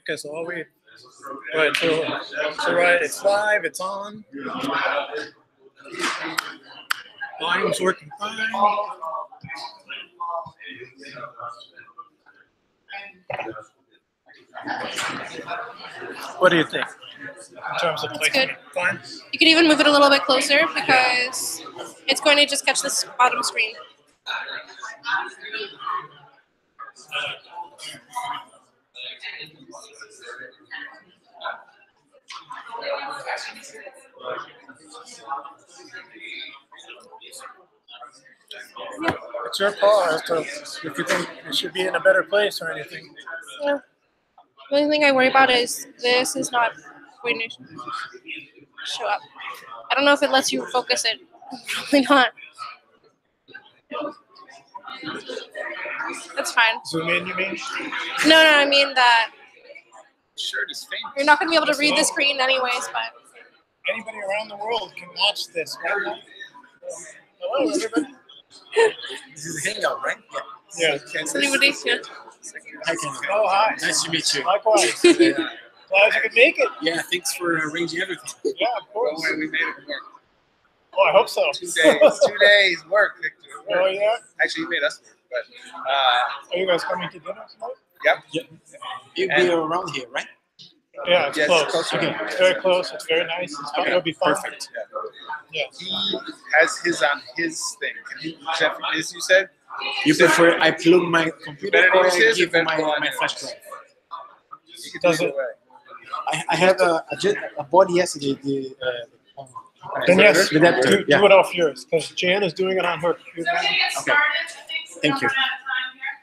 Okay, so all we, right, so right, it's live, it's on. Volume's working fine. What do you think in terms of placement? Fine. You could even move it a little bit closer because it's going to just catch this bottom screen. It's your call as to if you think it should be in a better place or anything. Yeah. The only thing I worry about is this is not going to show up. I don't know if it lets you focus it. Probably not. That's fine. Zoom in, you mean? No, I mean that Shirt is famous. you're not going to be able to read the screen anyways, but Anybody around the world can watch this, right? Hello, everybody. This is a hangout, right? Yeah. anybody? Yeah. Hi, Ken. Oh, hi. Nice to meet you. Likewise. Glad you could make it. Yeah, thanks for arranging everything. Yeah, of course. Don't worry, we made it work. Oh, I hope so. 2 days. 2 days work, Victor. Oh, yeah? Actually, you made us work, but Are you guys coming to dinner tonight? yep. You'll be around here, right? Yeah, it's Yes, close. closer. Okay. It's very close. It's very nice. It's fun. It'll be fun. Perfect. Yeah. He has his on his thing. Can you, Jeff, this you said? You prefer I plug my computer Better or use I his give or my, better my on flash drive? You can Does do it- it away. I have a body yesterday. Then yes, the Dept, do yeah. it off yours because Jan is doing it on her computer. So we're gonna get started. I think we're Thank you. running out of time here.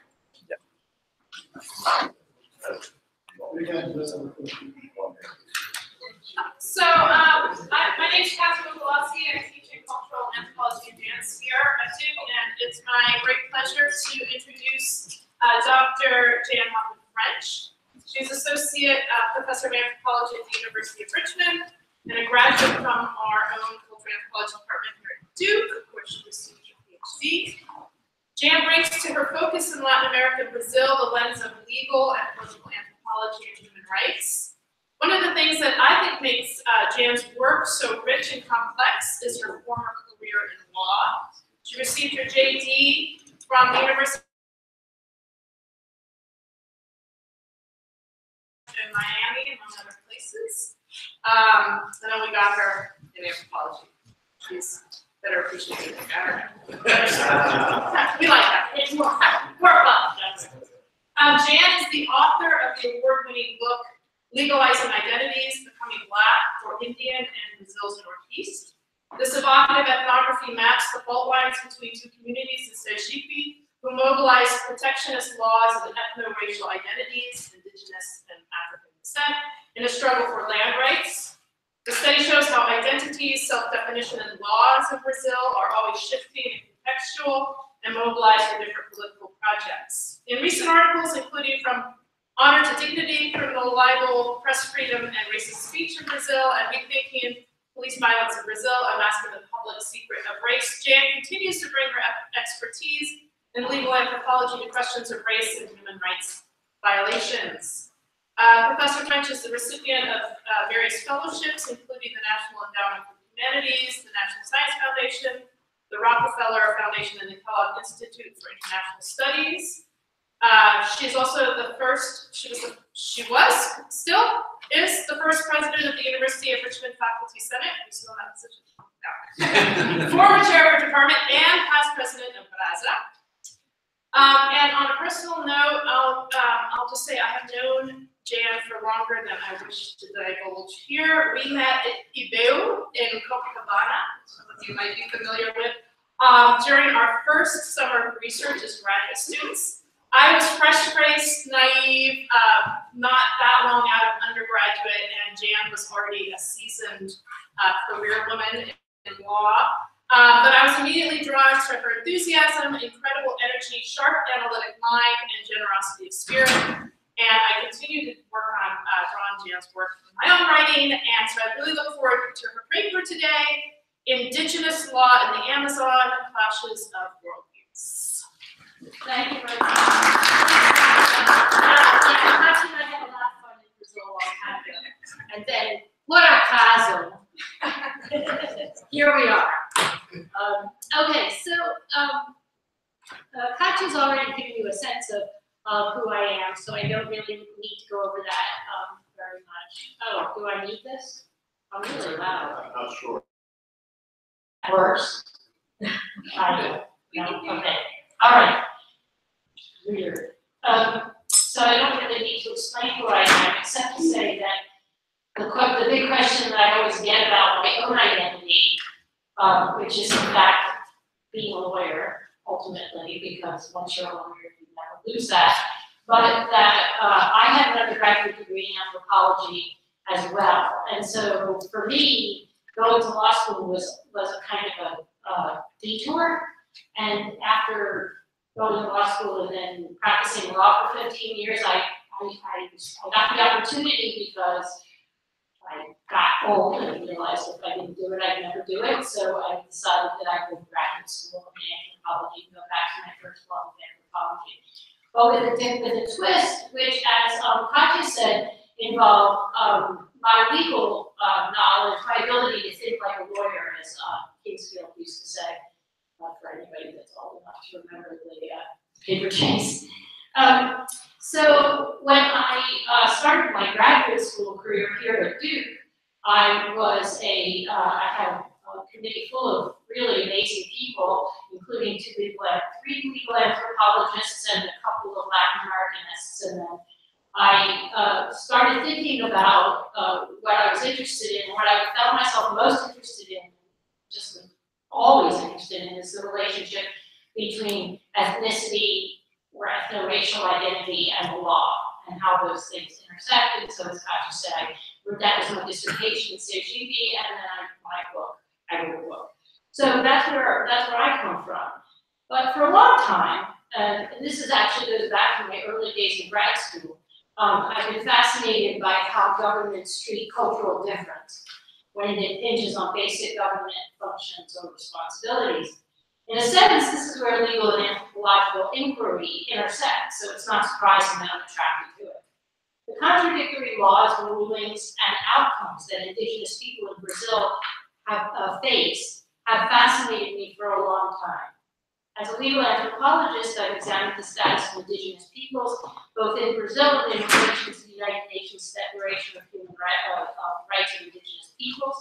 So my name is Katya Wesolowski. I teach in cultural anthropology and dance here at Duke, and it's my great pleasure to introduce Dr. Jan French. She's associate professor of anthropology at the University of Richmond and a graduate from our own cultural anthropology department here at Duke, where she received her PhD. Jan brings to her focus in Latin America and Brazil the lens of legal and political anthropology and human rights. One of the things that I think makes Jan's work so rich and complex is her former career in law. She received her JD from the University in Miami, among other places. And then we got her in anthropology. She's better appreciated than better. We like that. It's more fun. Jan is the author of the award-winning book, Legalizing Identities, Becoming Black for Indian and Brazil's Northeast. This evocative ethnography maps the fault lines between two communities in Sergipe who mobilized protectionist laws of ethno-racial identities, indigenous and African descent, in a struggle for land rights. The study shows how identities, self-definition, and laws of Brazil are always shifting and contextual and mobilized for different political projects. In recent articles, including from Honor to Dignity, Criminal Libel, Press Freedom, and Racist Speech in Brazil, and Rethinking Police Violence in Brazil, Unmasking the Public Secret of Race, Jan continues to bring her expertise in legal anthropology to questions of race and human rights violations. Professor French is the recipient of various fellowships, including the National Endowment for the Humanities, the National Science Foundation, the Rockefeller Foundation, and the Kellogg Institute for International Studies. She's also the first, still is the first president of the University of Richmond Faculty Senate. We still have that position. No. Former chair of her department and past president of BRASA. And on a personal note, I'll just say I have known Jan for longer than I wish to divulge here. We met at IBEU in Copacabana, some of you might be familiar with, during our first summer of research as graduate students. I was fresh-faced, naive, not that long out of undergraduate, and Jan was already a seasoned career woman in law. But I was immediately drawn to her enthusiasm, incredible energy, sharp analytic mind, and generosity of spirit. And I continue to work on drawing Jan's work in my own writing, and so I really look forward to her paper today, Indigenous Law in the Amazon, Clashes of Worldviews. Thank you very much. And then, what a caso. Here we are. Okay, so Katya's already given you a sense of who I am, so I don't really need to go over that very much. Oh, do I need this? I'm really loud. I'm not sure. Worse. I do. No? Okay. All right. Weird. So I don't really need to explain who I am, except to say that the big question that I always get about my own identity, which is in fact being a lawyer, ultimately, because once you're a lawyer, you never lose that. But that I have an undergraduate degree in anthropology as well, and so for me, going to law school was a kind of a detour. And after going to law school and then practicing law for 15 years, I got the opportunity because I got old and realized if I didn't do it, I'd never do it. So I decided that I would graduate school in anthropology and go back to my first love of anthropology. But with a twist, which, as Katya said, involved my legal knowledge, my ability to think like a lawyer, as Kingsfield used to say, for anybody that's old enough to remember the paper chase. So when I started my graduate school career here at Duke, I had a committee full of really amazing people, including three legal anthropologists and a couple of Latin Americanists, and then I started thinking about what I was interested in. What I found myself most interested in, just always interested in, is the relationship between ethnicity or ethno-racial identity and the law, and how those things intersect. And so, as Katya said, I wrote that as my dissertation at CHUB, and then I wrote a book. So that's where I come from. But for a long time, and this actually goes back to my early days in grad school, I've been fascinated by how governments treat cultural difference when it impinges on basic government functions or responsibilities. In a sense, this is where legal and anthropological inquiry intersect, so it's not surprising that I'm attracted to it. The contradictory laws, rulings, and outcomes that indigenous people in Brazil have faced have fascinated me for a long time. As a legal anthropologist, I've examined the status of indigenous peoples, both in Brazil and in relation to the United Nations Declaration of Human Rights of Indigenous Peoples.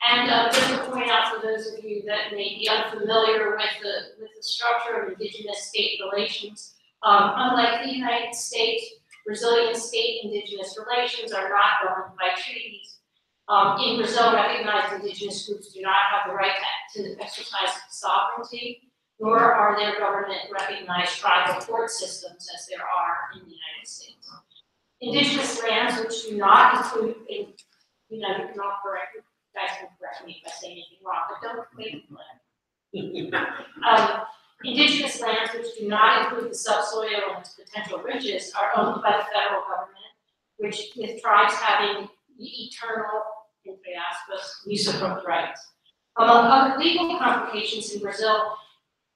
And just to point out for those of you that may be unfamiliar with the structure of indigenous state relations, unlike the United States, Brazilian state indigenous relations are not governed by treaties. In Brazil, recognized indigenous groups do not have the right to exercise sovereignty, nor are there government-recognized tribal court systems as there are in the United States. Indigenous lands, which do not include, you can all correct me, guys can correct me if I say anything wrong, but don't make me plan. Indigenous lands, which do not include the subsoil and its potential riches, are owned by the federal government, which with tribes having eternal, entre aspas, usufruct rights. Among other legal complications in Brazil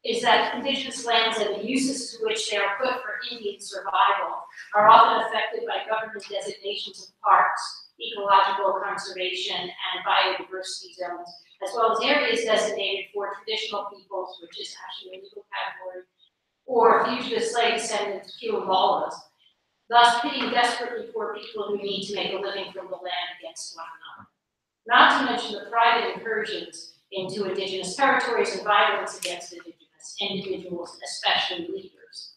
is that indigenous lands and the uses to which they are put for Indian survival are often affected by government designations of parks, ecological conservation, and biodiversity zones, as well as areas designated for traditional peoples, which is actually a legal category, or fugitive slave descendants, quilombolas, thus pitting desperately poor people who need to make a living from the land against one another. Not to mention the private incursions into indigenous territories and violence against individuals, especially leaders.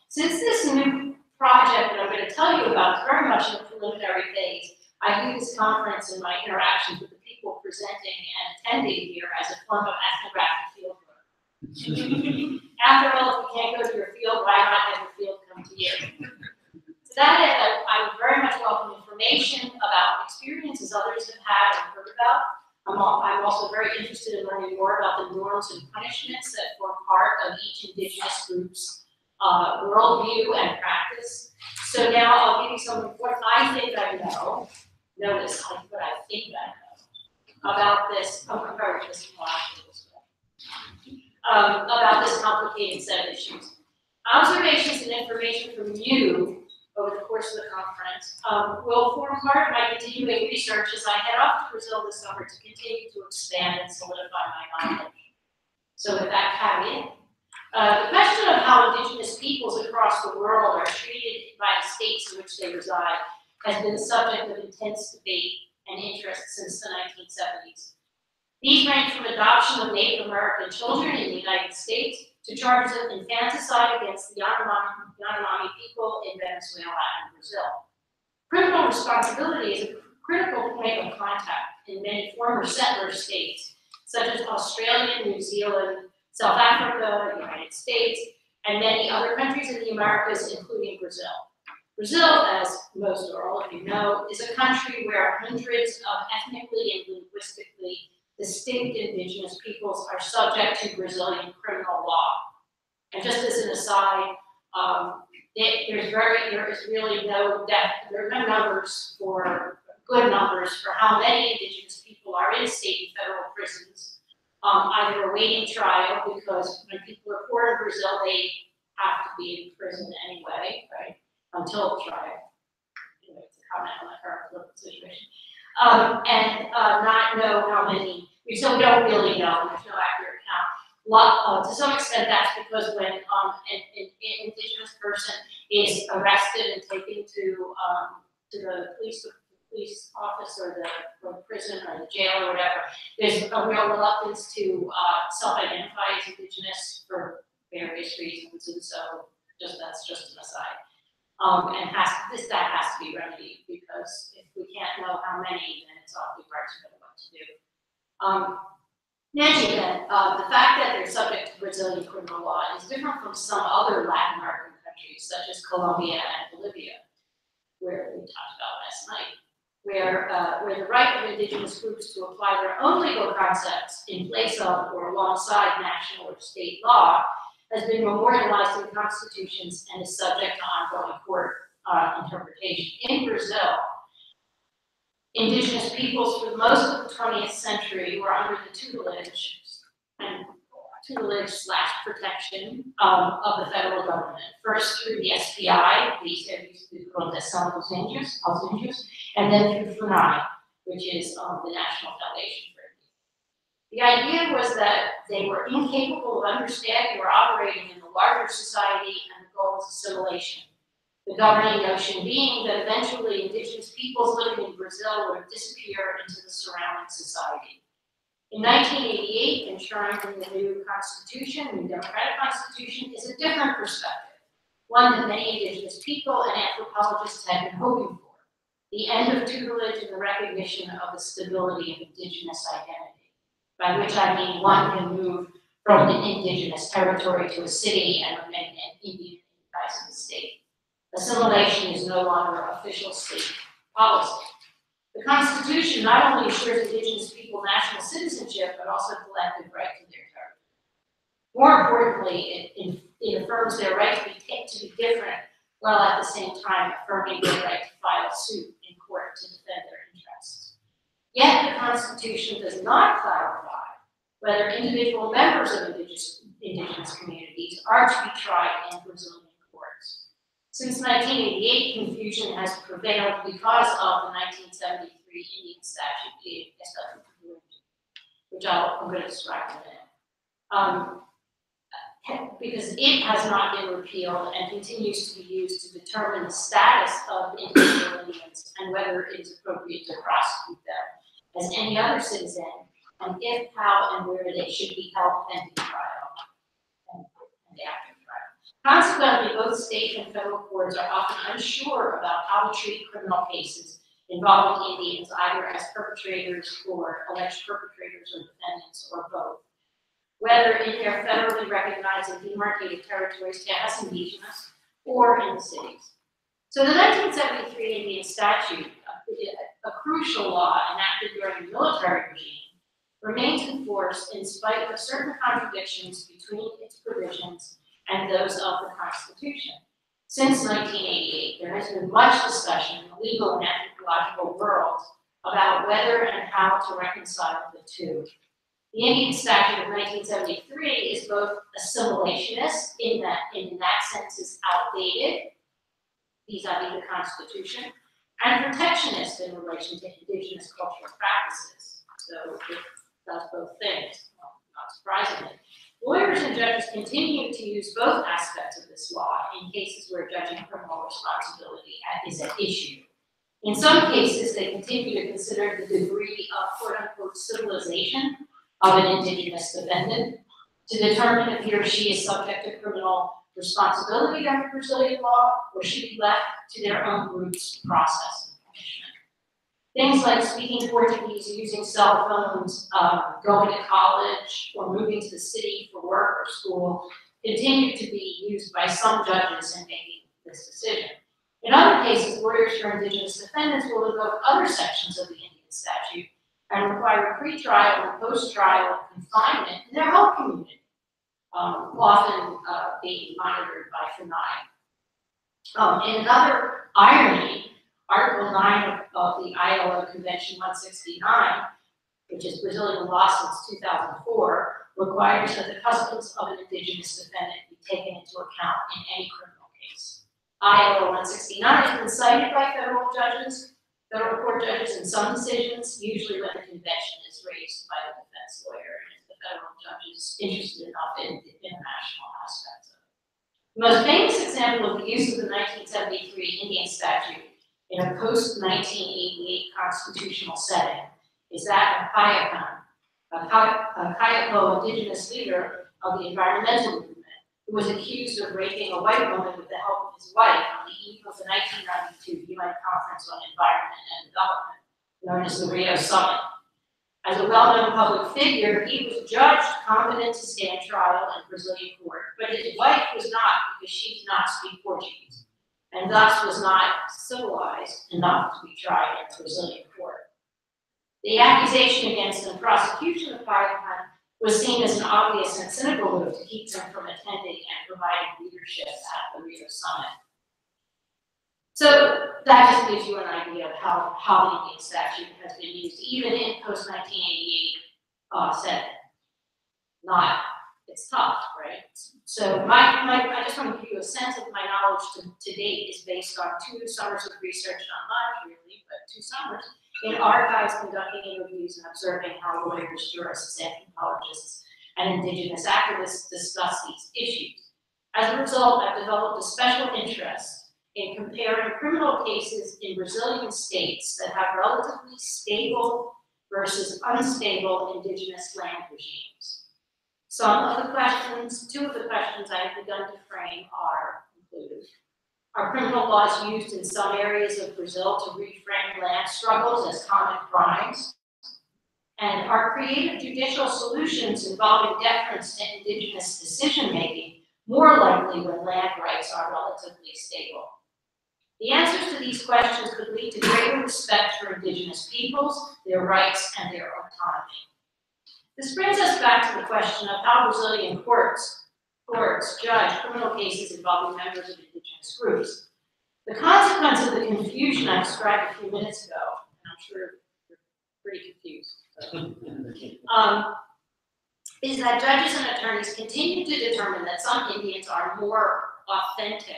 Since this new project that I'm going to tell you about is very much in the preliminary phase, I view this conference and my interactions with the people presenting and attending here as a form of ethnographic field work. After all, if you can't go to your field, why not have your field come to you? To that end, I would very much welcome information about experiences others have had and heard about. I'm also very interested in learning more about the norms and punishments that form part of each indigenous group's worldview and practice. So now I'll give you some of what I think I know. Notice what I think I know about this. I'm comparing this to about this complicated set of issues. Observations and information from you over the course of the conference will form part of my continuing research as I head off to Brazil this summer to continue to expand and solidify my knowledge. So with that caveat, the question of how indigenous peoples across the world are treated by the states in which they reside has been the subject of intense debate and interest since the 1970s. These range from adoption of Native American children in the United States to charges of infanticide against the Yanomami people in Venezuela and Brazil. Criminal responsibility is a critical point of contact in many former settler states, such as Australia, New Zealand, South Africa, the United States, and many other countries in the Americas, including Brazil. Brazil, as most or all of you know, is a country where hundreds of ethnically and linguistically distinct indigenous peoples are subject to Brazilian criminal law. And just as an aside, there is really no depth, there are no numbers for, good numbers for how many indigenous people are in state and federal prisons, either awaiting trial, because when people are poor in Brazil, they have to be in prison anyway, right, until trial. Anyway, to comment on the current political situation. And not know how many, we still don't really know, there's no accurate count. To some extent, that's because when an indigenous person is arrested and taken to the police office or the prison or the jail or whatever, there's a real reluctance to self-identify as indigenous for various reasons, and so that's just an aside. And that has to be remedied, because if we can't know how many, then it's awfully hard to know what to do. In any event, the fact that they're subject to Brazilian criminal law is different from some other Latin American countries, such as Colombia and Bolivia, where we talked about last night, where the right of indigenous groups to apply their own legal concepts in place of or alongside national or state law has been memorialized in constitutions and is subject to ongoing court interpretation. In Brazil, indigenous peoples for most of the 20th century were under the tutelage / protection of the federal government. First through the SPI, the Proteção dos Índios, and then through FUNAI, which is the National Foundation for Indians. The idea was that they were incapable of understanding or operating in the larger society, and the goal was assimilation. The governing notion being that eventually indigenous peoples living in Brazil would disappear into the surrounding society. In 1988, enshrined in the new constitution, the democratic constitution, is a different perspective, one that many indigenous people and anthropologists had been hoping for: the end of tutelage and the recognition of the stability of indigenous identity, by which I mean one can move from an indigenous territory to a city and remain an Indian in the state. Assimilation is no longer official state policy. The Constitution not only assures indigenous people national citizenship, but also collective right to their territory. More importantly, it affirms their right to be different, while at the same time affirming their right to file suit in court to defend their interests. Yet the Constitution does not clarify whether individual members of indigenous communities are to be tried in Brazilian courts. Since 1988, confusion has prevailed because of the 1973 Indian statute, which I'm going to describe in a minute. Because it has not been repealed and continues to be used to determine the status of individual Indians and whether it is appropriate to prosecute them as any other citizen, and if, how, and where they should be held pending trial and after. Consequently, both state and federal courts are often unsure about how to treat criminal cases involving Indians, either as perpetrators or alleged perpetrators or defendants, or both. Whether in their federally recognized and demarcated territories, terras indígenas, or in the cities. So the 1973 Indian statute, a crucial law enacted during the military regime, remains in force in spite of certain contradictions between its provisions and those of the Constitution. Since 1988, there has been much discussion in the legal and anthropological world about whether and how to reconcile the two. The Indian statute of 1973 is both assimilationist, in that sense is outdated, vis-a-vis the Constitution, and protectionist in relation to indigenous cultural practices. So it does both things, well, not surprisingly. Lawyers and judges continue to use both aspects of this law in cases where judging criminal responsibility is at issue. In some cases, they continue to consider the degree of quote-unquote civilization of an indigenous defendant to determine if he or she is subject to criminal responsibility under Brazilian law or should be left to their own group's process and punishment. Things like speaking Portuguese, using cell phones, going to college, or moving to the city for work or school continue to be used by some judges in making this decision. In other cases, lawyers for indigenous defendants will invoke other sections of the Indian statute and require pre-trial and post-trial confinement in their home community, often being monitored by FNI. In another irony, Article 9 of the ILO Convention 169, which is Brazilian law since 2004, requires that the customs of an indigenous defendant be taken into account in any criminal case. ILO 169 has been cited by federal court judges in some decisions, usually when the convention is raised by the defense lawyer and if the federal judge is interested enough in the international aspects of it. The most famous example of the use of the 1973 Indian statute in a post-1988 constitutional setting is that of a Kayako indigenous leader of the environmental movement who was accused of raping a white woman with the help of his wife on the eve of the 1992 UN Conference on Environment and Development, known as the Rio Summit. As a well-known public figure, he was judged competent to stand trial in Brazilian court, but his wife was not because she did not speak Portuguese, and thus was not civilized enough to be tried in a Brazilian court. The accusation against and prosecution of Kayako was seen as an obvious and cynical move to keep them from attending and providing leadership at the Rio Summit. So that just gives you an idea of how the Indian statute has been used, even in post-1988 setting. It's tough, right? So I just want to give you a sense of my knowledge to date is based on 2 summers of research, not much really, but 2 summers, in archives conducting interviews and observing how lawyers, jurists, anthropologists, and indigenous activists discuss these issues. As a result, I've developed a special interest in comparing criminal cases in Brazilian states that have relatively stable versus unstable indigenous land regimes. 2 of the questions I have begun to frame are included. Are criminal laws used in some areas of Brazil to reframe land struggles as common crimes? And are creative judicial solutions involving deference to indigenous decision-making more likely when land rights are relatively stable? The answers to these questions could lead to greater respect for indigenous peoples, their rights, and their autonomy. This brings us back to the question of how Brazilian courts judge criminal cases involving members of indigenous groups. The consequence of the confusion I described a few minutes ago, and I'm sure you're pretty confused, is that judges and attorneys continue to determine that some Indians are more authentic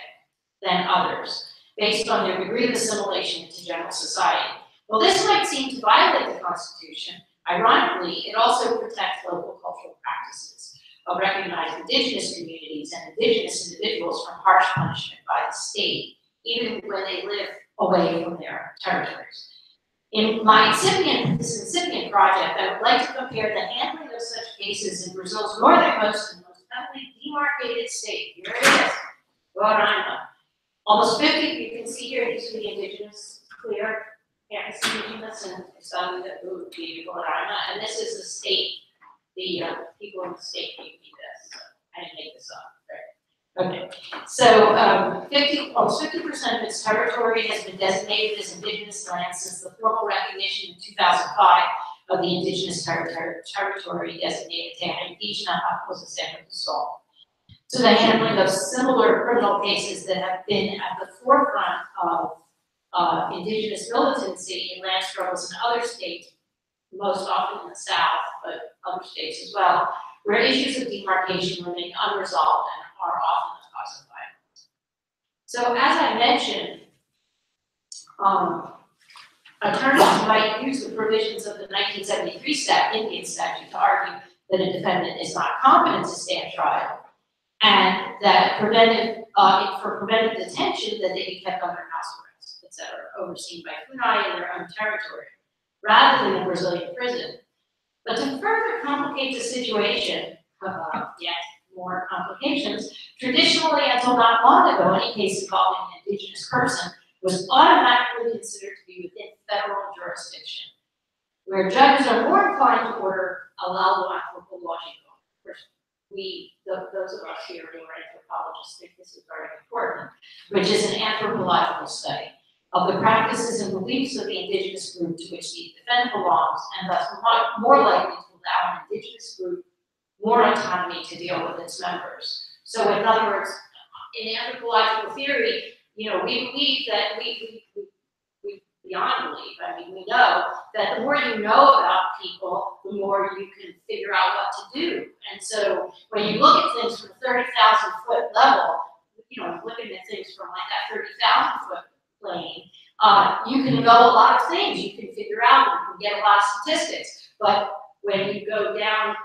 than others, based on their degree of assimilation into general society. While this might seem to violate the Constitution, ironically, it also protects local cultural practices of recognized indigenous communities and indigenous individuals from harsh punishment by the state, even when they live away from their territories. In my incipient project, I would like to compare the handling of such cases in Brazil's northernmost and most heavily demarcated state. Here it is, Roraima. Almost 50, you can see here, these are the indigenous, clear, indigenous, and some that would be Roraima, and this is the state. The people in the state gave me this. So I didn't make this up, right? Okay. So almost 50% of its territory has been designated as indigenous land since the formal recognition in 2005 of the indigenous territory designated Terra Indígena Rocha-Sotelo. So the handling of similar criminal cases that have been at the forefront of indigenous militancy in land struggles in other states, most often in the South, but other states as well, where issues of demarcation remain unresolved and are often the cause of violence. So as I mentioned, attorneys might use the provisions of the 1973 Indian statute to argue that a defendant is not competent to stand trial, and that for preventive detention, that they be kept under house arrest, etc., overseen by FUNAI in their own territory, rather than a Brazilian prison. But to further complicate the situation, yet more complications, traditionally until not long ago, any case involving an indigenous person was automatically considered to be within federal jurisdiction, where judges are more inclined to order allowable anthropology. Of course, those of us here who are anthropologists think this is very important, which is an anthropological study of the practices and beliefs of the indigenous group to which the defendant belongs, and thus more likely to allow an indigenous group more autonomy to deal with its members. So in other words, in anthropological theory, we believe that we beyond belief, we know that the more you know about people, the more you can figure out what to do. And so when you look at things from a 30,000 foot level, looking at things from like that 30,000 foot plane, you can know a lot of things. You can figure out, you can get a lot of statistics. But when you go down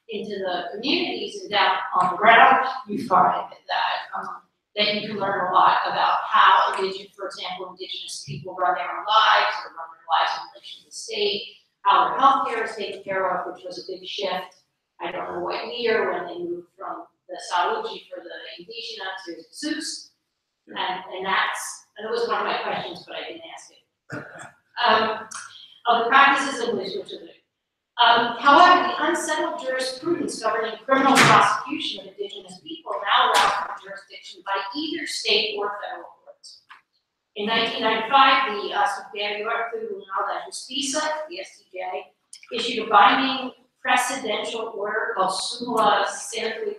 into the communities and down on the ground, you find that you can learn a lot about how for example, indigenous people run their own lives or run their lives in relation to the state, how their healthcare is taken care of, which was a big shift. I don't know what year when they moved from the Saúde for the Indígena to SUS, and that was one of my questions, but I didn't ask it. Of the practices of which are the however, the unsettled jurisprudence governing criminal prosecution of indigenous people now allows for jurisdiction by either state or federal courts. In 1995, the Superior Tribunal da Justiça, the STJ, issued a binding precedential order called Súmula 140,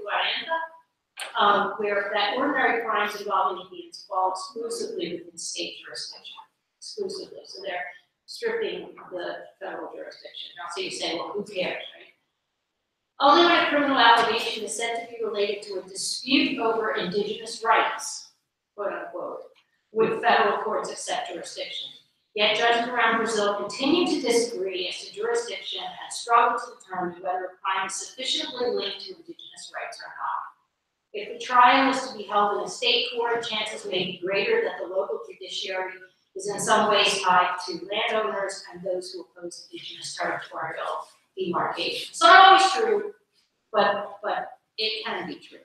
where that ordinary crimes involving Indians fall exclusively within state jurisdiction. Exclusively. So they're stripping the federal jurisdiction. So you say, well, who cares, right? Only when a criminal allegation is said to be related to a dispute over indigenous rights, quote unquote, would federal courts accept jurisdiction. Yet judges around Brazil continue to disagree as to jurisdiction and struggle to determine whether a crime is sufficiently linked to indigenous rights or not. If the trial is to be held in a state court, chances may be greater that the local judiciary is in some ways tied to landowners and those who oppose indigenous territorial demarcation. It's not always true, but it can be true.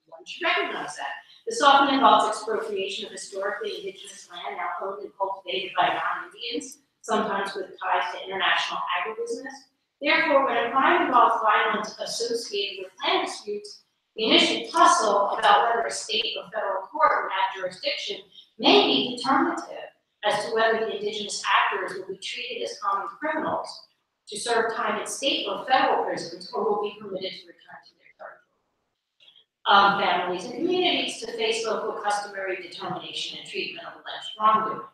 One should recognize that. This often involves expropriation of historically indigenous land now owned and cultivated by non-Indians, sometimes with ties to international agribusiness. Therefore, when a crime involves violence associated with land disputes, the initial tussle about whether a state or federal court would have jurisdiction may be determinative as to whether the indigenous actors will be treated as common criminals to serve time in state or federal prisons, or will be permitted to return to their territory. Families and communities to face local customary determination and treatment of alleged wrongdoing.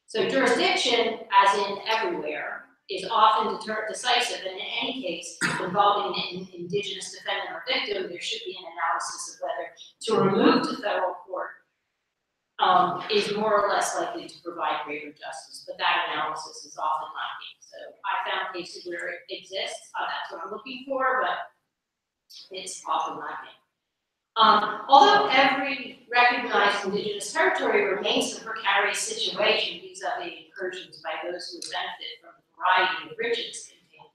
So jurisdiction, as in everywhere, is often decisive, and in any case involving an indigenous defendant or victim, there should be an analysis of whether to remove to federal court is more or less likely to provide greater justice, but that analysis is often lacking. So I found cases where it exists, that's what I'm looking for, but it's often lacking. Although every recognized indigenous territory remains a precarious situation vis-a-vis incursions by those who benefit from the variety of riches contained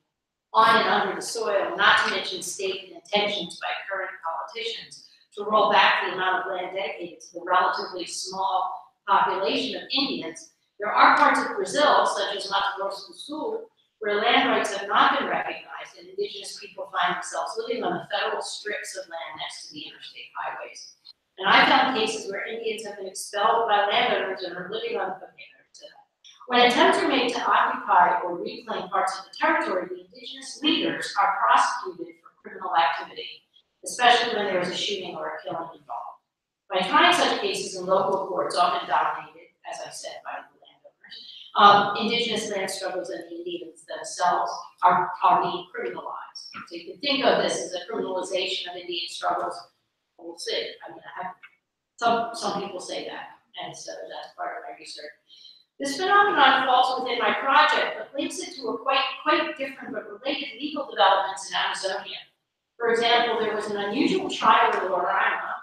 on and under the soil, not to mention stated intentions by current politicians to roll back the amount of land dedicated to the relatively small population of Indians, there are parts of Brazil, such as Mato Grosso do Sul, where land rights have not been recognized and indigenous people find themselves living on the federal strips of land next to the interstate highways. And I found cases where Indians have been expelled by landowners and are living on the When attempts are made to occupy or reclaim parts of the territory, the indigenous leaders are prosecuted for criminal activity, especially when there is a shooting or a killing involved. By trying such cases in local courts, often dominated, as I said, by the landowners, indigenous land struggles and the Indians themselves are being criminalized. So you can think of this as a criminalization of Indian struggles. We'll see. I have Some people say that, and so that's part of my research. This phenomenon falls within my project, but links it to a quite different but related legal developments in Amazonia. For example, there was an unusual trial in Roraima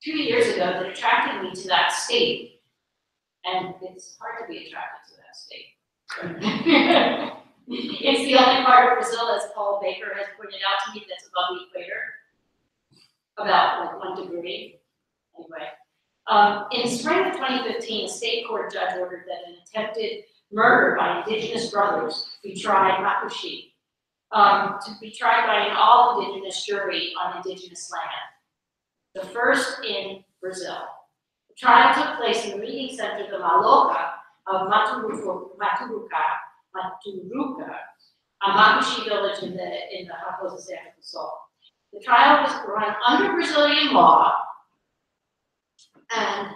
2 years ago that attracted me to that state, and it's hard to be attracted to that state. It's the only part of Brazil, as Paul Baker has pointed out to me, that's above the equator, about like 1 degree. Anyway, in spring of 2015, a state court judge ordered that an attempted murder by indigenous brothers be tried Makushi, to be tried by an all-indigenous jury on indigenous land, the first in Brazil. The trial took place in the meeting center, the Maloca of Maturuca, a Makushi village in the Raposa Serra do Sol. The trial was run under Brazilian law, and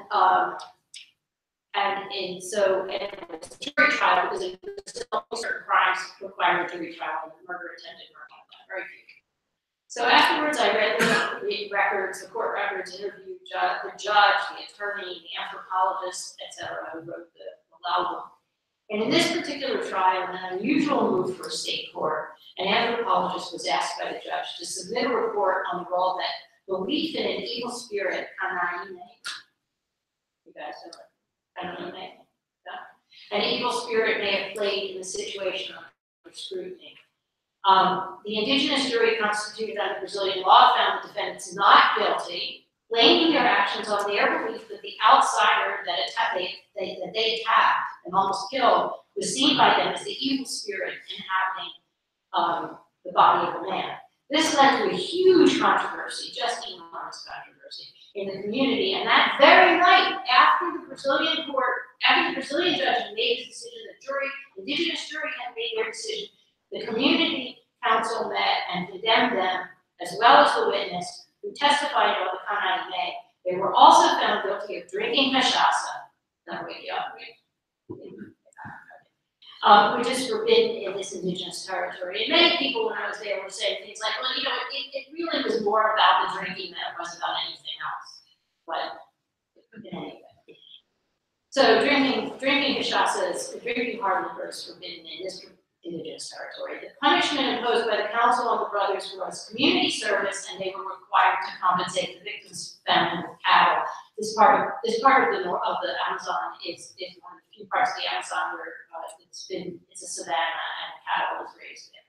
it was a jury trial because in Brazil certain crimes require a jury trial, and murder, attempted murder, very few. So afterwards, I read the records, the court records, interviewed the judge, the attorney, the anthropologist, etc., who wrote the law. And in this particular trial, an unusual move for a state court, an anthropologist was asked by the judge to submit a report on the role that belief in an evil spirit, you guys know it, an evil spirit may have played in the situation under scrutiny. The indigenous jury constituted under Brazilian law found the defendants not guilty, blaming their actions on their belief that the outsider that they attacked and almost killed was seen by them as the evil spirit inhabiting the body of a man. This led to a huge controversy, just enormous controversy, in the community. And that very night, after the Brazilian judge had made his decision, the indigenous jury had made their decision, the community council met and condemned them, as well as the witness who testified about the Kanai May. They were also found guilty of drinking cachaça, which is forbidden in this indigenous territory. And many people, when I was there, were saying things like, well, you know, it really was more about the drinking than it was about anything else. But anyway. So drinking cachaça, drinking hard liquor is forbidden in this indigenous territory. The punishment imposed by the council on the brothers was community service, and they were required to compensate the victims' family with cattle. This part of the Amazon is one of the few parts of the Amazon where it's a savanna and cattle is raised there.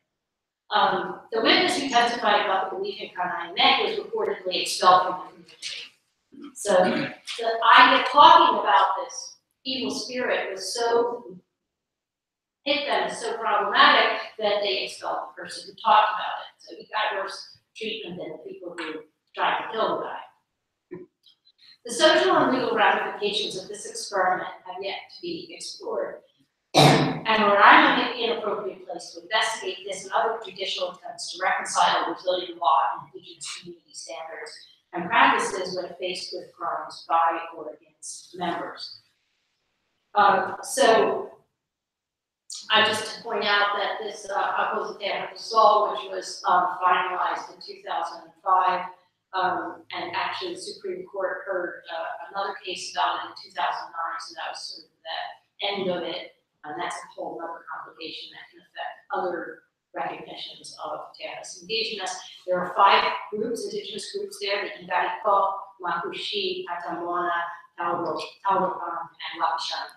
The witness who testified about the belief in Kanai Meg was reportedly expelled from the community. So the idea of talking about this evil spirit was so hit them as so problematic that they expelled the person who talked about it. So he got worse treatment than the people who tried to kill the guy. The social and legal ramifications of this experiment have yet to be explored. And Roraima may be an appropriate place to investigate this and other judicial attempts to reconcile Brazilian law and indigenous community standards and practices when faced with crimes by or against members. So I just point out that this Rocha-Sotelo, which was finalized in 2005, and actually the Supreme Court heard another case about it in 2009, so that was sort of the end of it, and that's a whole other complication that can affect other recognitions of terras indígenas. There are 5 groups, indigenous groups there, the Ingariko, Makushi, Patamona, Tauropan, and Lapishana.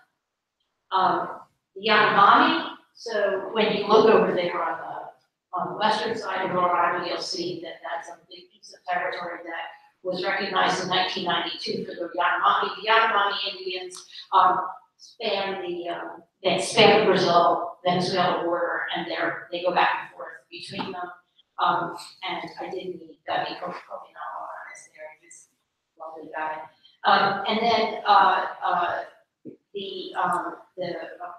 The Yanomami, so when you look over there on the western side of Roraima, you'll see that that's a big piece of territory that was recognized in 1992 for the Yanomami. The Yanomami Indians span the Brazil-Venezuela border, and they go back and forth between them. And I did meet Dept there, he's a lovely guy. And then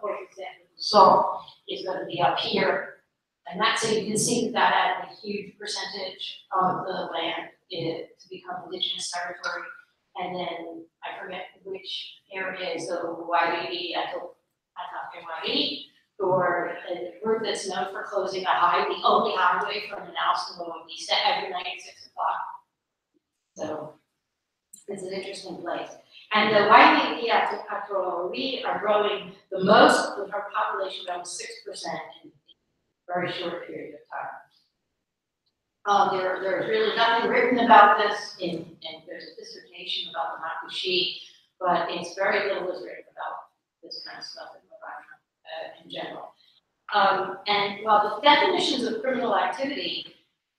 for example, salt is going to be up here, and that's so you can see that added a huge percentage of the land to become indigenous territory. And then I forget which area is the Wairiri, or a group that's known for closing the only highway from the Manaus to Boa Vista every night at 6 o'clock. So It's an interesting place. And the YPP we are growing the most, with our population growing 6% in a very short period of time. There's really nothing written about this, and there's a dissertation about the Makushi, but it's very little is written about this kind of stuff in the environment in general. And while the definitions of criminal activity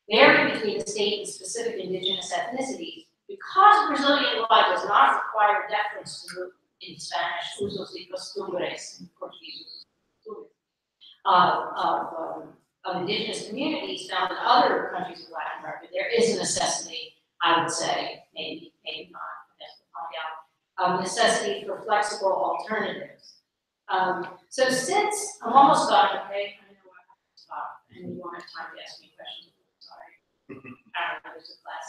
vary between the state and specific indigenous ethnicities, because Brazilian law does not require deference to, in Spanish, usos y costumbres, in Portuguese, of indigenous communities found in other countries of Latin America, there is a necessity, I would say, maybe not, I guess we'll find out, necessity for flexible alternatives. So since I'm almost done, okay, I know I have to stop, and you won't have time to ask me questions. Sorry. There's a class.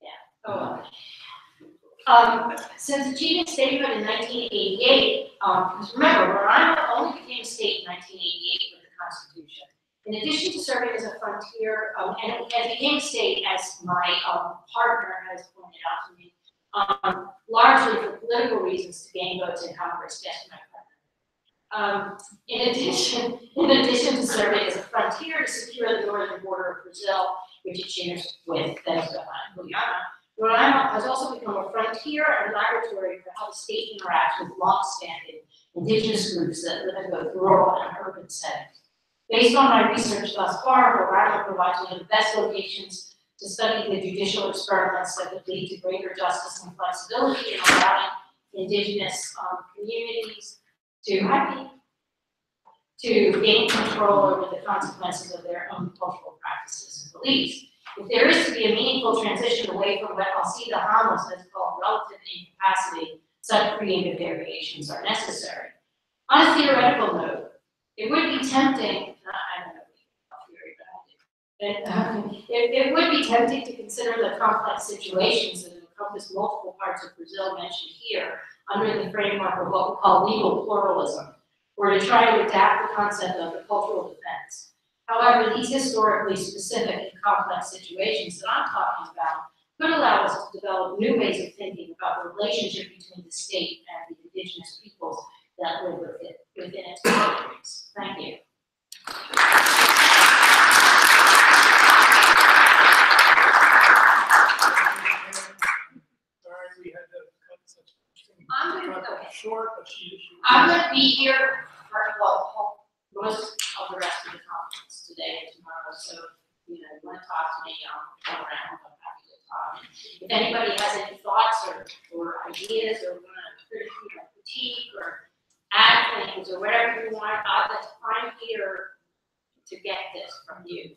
Yeah. Oh well. Since achieving statehood in 1988, because remember, Rhode Island only became a state in 1988 with the Constitution. In addition to serving as a frontier, and it became a state, as my partner has pointed out to me, largely for political reasons to gain votes in Congress. Yes, my partner. In addition to serving as a frontier to secure the northern border of Brazil, which it shares with Venezuela and Guyana, Rhode Island has also become a frontier and laboratory for how the state interacts with long-standing indigenous groups that live in both rural and urban settings. Based on my research thus far, Rhode Island provides one of the best locations to study the judicial experiments that would lead to greater justice and flexibility in allowing indigenous communities to gain control over the consequences of their own cultural practices and beliefs. If there is to be a meaningful transition away from what Alcida Ramos has called relative incapacity, such creative variations are necessary. On a theoretical note, it would be tempting, I don't know theory, but I do. It would be tempting to consider the complex situations that encompass multiple parts of Brazil mentioned here under the framework of what we call legal pluralism, or to try to adapt the concept of the cultural defense. However, these historically specific and complex situations that I'm talking about could allow us to develop new ways of thinking about the relationship between the state and the indigenous peoples that live within its boundaries. Thank you. Sorry, we had to cut such Short, but I'm going to be here for most of the rest of the conference today and tomorrow. So, you want to talk to me, I'm around. I'm happy to talk. If anybody has any thoughts or ideas or want to critique or add things or whatever you want, I'm here to get this from you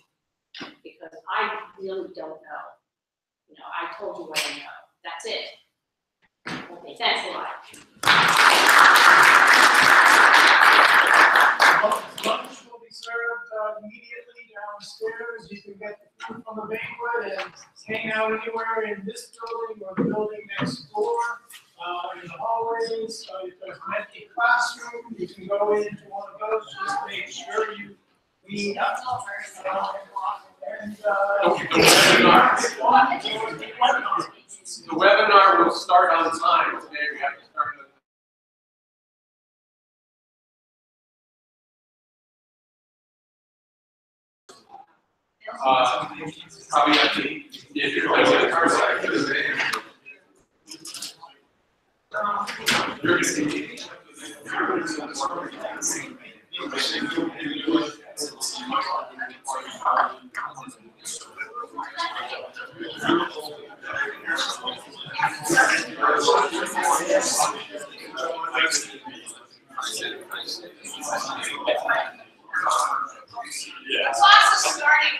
because I really don't know. I told you what I know. That's it. Okay, thanks a lot. Lunch will be served immediately downstairs. You can get the food from the banquet and hang out anywhere in this building or the building next door. In the hallways, if there's an empty classroom, you can go into one of those. Just make sure you leave. The webinar will start on time today. We have to start at probably have to, if you're like the car side, you're going to see. Class is starting.